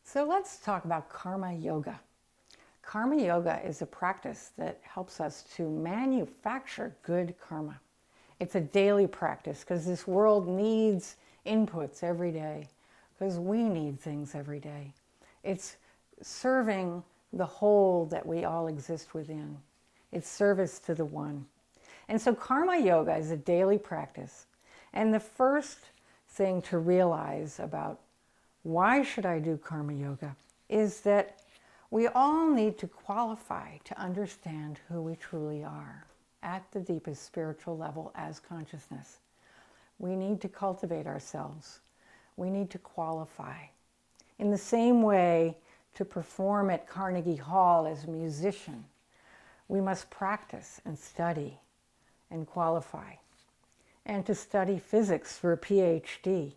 So let's talk about karma yoga. Karma yoga is a practice that helps us to manufacture good karma. It's a daily practice because this world needs inputs every day, because we need things every day. It's serving the whole that we all exist within. It's service to the one. And so karma yoga is a daily practice. And the first thing to realize about why should I do karma yoga is that we all need to qualify to understand who we truly are at the deepest spiritual level as consciousness. We need to cultivate ourselves. We need to qualify. In the same way, to perform at Carnegie Hall as a musician, we must practice and study and qualify. And to study physics for a PhD,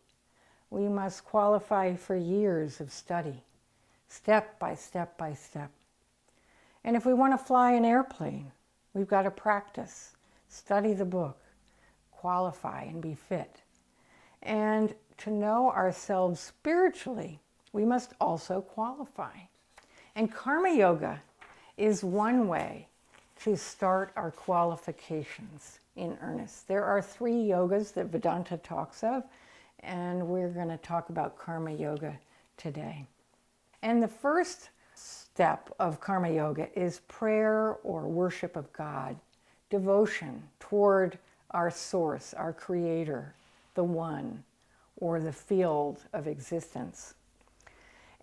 we must qualify for years of study, step by step by step. And if we want to fly an airplane, we've got to practice, study the book, qualify and be fit. And to know ourselves spiritually, we must also qualify. And karma yoga is one way to start our qualifications in earnest. There are 3 yogas that Vedanta talks of, and we're going to talk about karma yoga today. And the first step of karma yoga is prayer or worship of God, devotion toward our source, our creator, the one, or the field of existence.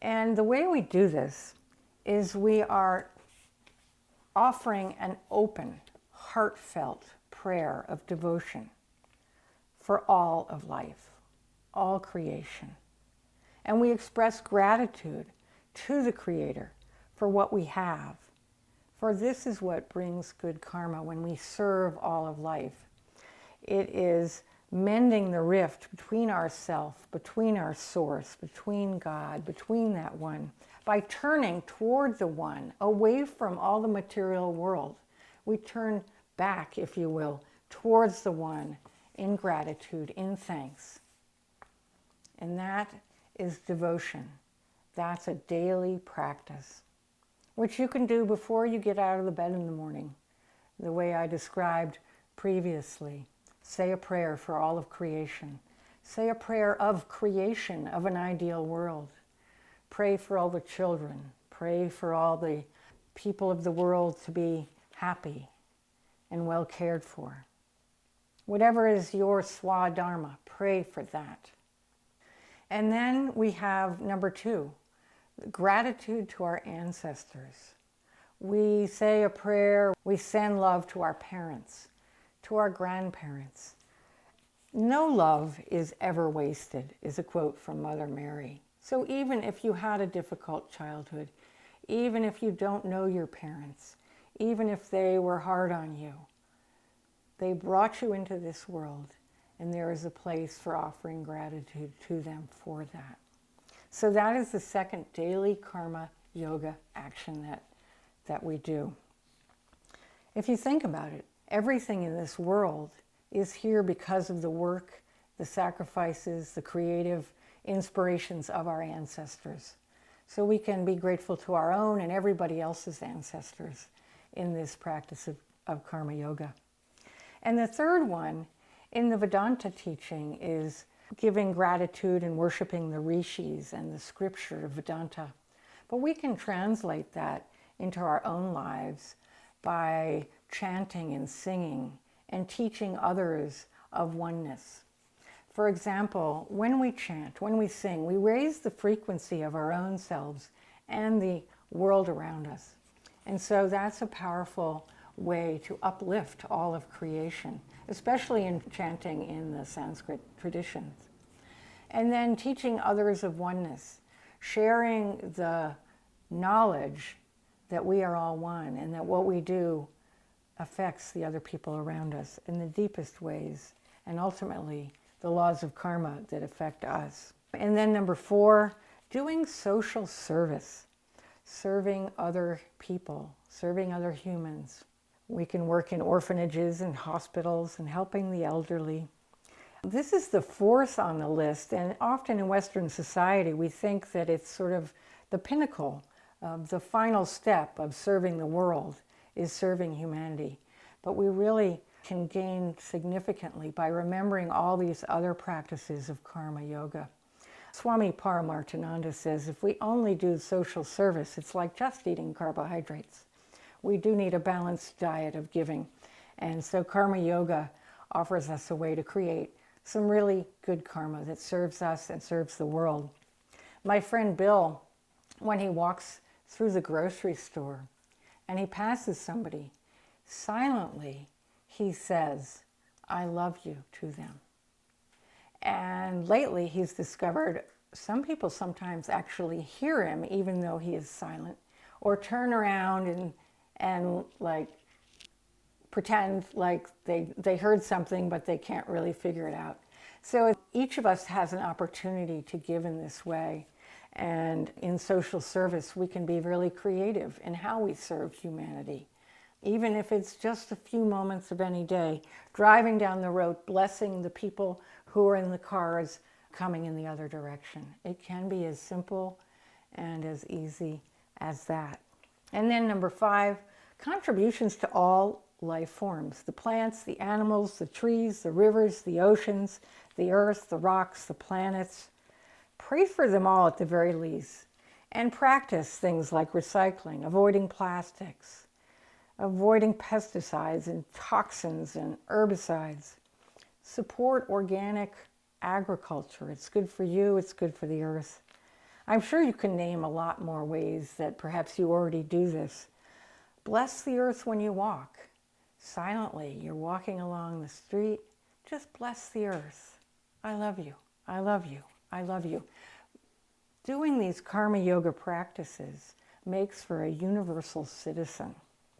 And the way we do this is we are offering an open, heartfelt prayer of devotion for all of life, all creation. And we express gratitude to the Creator for what we have. For this is what brings good karma when we serve all of life. It is mending the rift between ourself, between our source, between God, between that one, by turning toward the one, away from all the material world. We turn back, if you will, towards the one in gratitude, in thanks. And that is devotion. That's a daily practice, which you can do before you get out of the bed in the morning, the way I described previously. Say a prayer for all of creation. Say a prayer of creation of an ideal world. Pray for all the children. Pray for all the people of the world to be happy and well cared for. Whatever is your swadharma, pray for that. And then we have number 2, gratitude to our ancestors. We say a prayer, we send love to our parents, to our grandparents. No love is ever wasted, is a quote from Mother Mary. So even if you had a difficult childhood, even if you don't know your parents, even if they were hard on you, they brought you into this world, and there is a place for offering gratitude to them for that. So that is the second daily karma yoga action that we do. If you think about it, everything in this world is here because of the work, the sacrifices, the creative inspirations of our ancestors. So we can be grateful to our own and everybody else's ancestors in this practice of karma yoga. And the third one in the Vedanta teaching is giving gratitude and worshiping the rishis and the scripture of Vedanta. But we can translate that into our own lives by chanting and singing and teaching others of oneness. For example, when we chant, when we sing, we raise the frequency of our own selves and the world around us. And so that's a powerful way to uplift all of creation, especially in chanting in the Sanskrit traditions. And then teaching others of oneness, sharing the knowledge that we are all one and that what we do affects the other people around us in the deepest ways, and ultimately the laws of karma that affect us. And then number 4, doing social service, serving other people, serving other humans. We can work in orphanages and hospitals and helping the elderly. This is the 4th on the list, and often in Western society we think that it's sort of The pinnacle of the final step of serving the world is serving humanity. But we really can gain significantly by remembering all these other practices of karma yoga. Swami Paramartananda says if we only do social service, it's like just eating carbohydrates. We do need a balanced diet of giving. And so karma yoga offers us a way to create some really good karma that serves us and serves the world. My friend Bill, when he walks through the grocery store and he passes somebody, silently he says, "I love you" to them. And lately he's discovered some people sometimes actually hear him even though he is silent, or turn around and like pretend like they heard something but they can't really figure it out. So each of us has an opportunity to give in this way. And in social service, we can be really creative in how we serve humanity. Even if it's just a few moments of any day, driving down the road, blessing the people who are in the cars coming in the other direction. It can be as simple and as easy as that. And then number 5, contributions to all life forms. The plants, the animals, the trees, the rivers, the oceans, the earth, the rocks, the planets. Pray for them all at the very least. And practice things like recycling, avoiding plastics, avoiding pesticides and toxins and herbicides. Support organic agriculture. It's good for you, it's good for the earth. I'm sure you can name a lot more ways that perhaps you already do this. Bless the earth when you walk. Silently, you're walking along the street, just bless the earth. I love you, I love you, I love you. Doing these karma yoga practices makes for a universal citizen.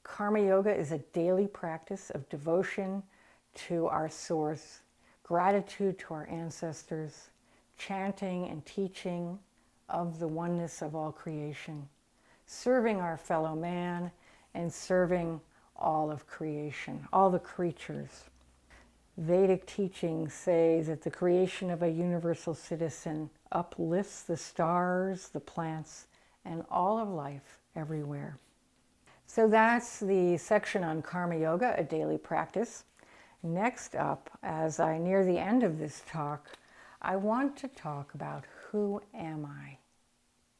Karma yoga is a daily practice of devotion to our source, gratitude to our ancestors, chanting and teaching of the oneness of all creation, serving our fellow man, and serving all of creation, all the creatures. Vedic teachings say that the creation of a universal citizen uplifts the stars, the plants, and all of life everywhere. So that's the section on karma yoga, a daily practice. Next up, as I near the end of this talk, I want to talk about who am I?